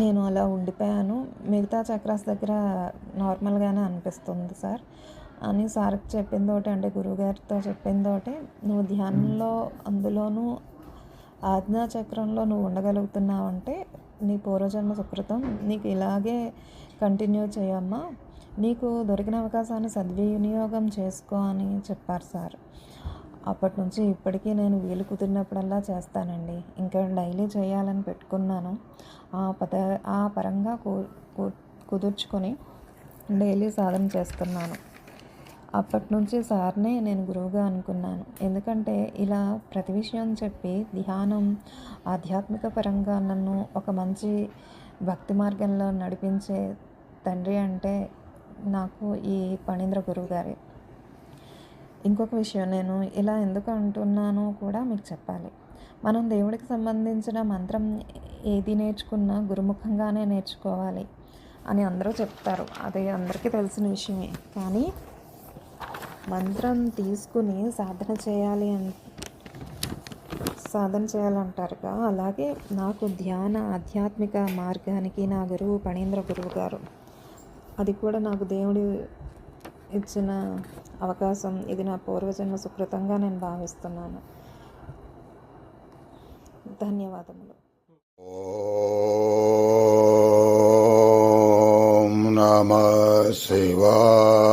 నేను అలా ఉండిపోయాను. మిగతా చక్రాస్ దగ్గర నార్మల్‌గానే అనిపిస్తుంది సార్ అని సార్‌కి చెప్పిందోటి, అంటే గురువుగారితో చెప్పిందోటి, నువ్వు ధ్యానంలో అందులోనూ ఆజ్ఞా చక్రంలో నువ్వు ఉండగలుగుతున్నావంటే నీ పూర్వజన్మ సుకృతం, నీకు ఇలాగే కంటిన్యూ చేయమ్మా, నీకు దొరికిన అవకాశాన్ని సద్వినియోగం చేసుకో అని చెప్పారు సార్. అప్పటి నుంచి ఇప్పటికీ నేను వీలు కుదిరినప్పుడల్లా చేస్తానండి. ఇంకా డైలీ చేయాలని పెట్టుకున్నాను. ఆ పరంగా కుదుర్చుకొని డైలీ సాధన చేస్తున్నాను. అప్పటి నుంచి సార్నే నేను గురువుగా అనుకున్నాను. ఎందుకంటే ఇలా ప్రతి విషయం చెప్పి ధ్యానం, ఆధ్యాత్మిక పరంగా నన్ను ఒక మంచి భక్తి మార్గంలో నడిపించే తండ్రి అంటే నాకు ఈ ఫణీంద్ర గురువు గారే. ఇంకొక విషయం, నేను ఇలా ఎందుకు అంటున్నానో కూడా మీకు చెప్పాలి. మనం దేవుడికి సంబంధించిన మంత్రం ఏది నేర్చుకున్నా గురుముఖంగానే నేర్చుకోవాలి అని అందరూ చెప్తారు. అది అందరికీ తెలిసిన విషయమే. కానీ మంత్రం తీసుకుని సాధన చేయాలంటారుగా, అలాగే నాకు ధ్యాన ఆధ్యాత్మిక మార్గానికి నా గురువు ఫణీంద్ర గురువు గారు. అది కూడా నాకు దేవుడు ఇచ్చిన అవకాశం. ఇది నా పూర్వజన్మ సుకృతంగా నేను భావిస్తున్నాను. ధన్యవాదములు. ఓం నమః శివాయ.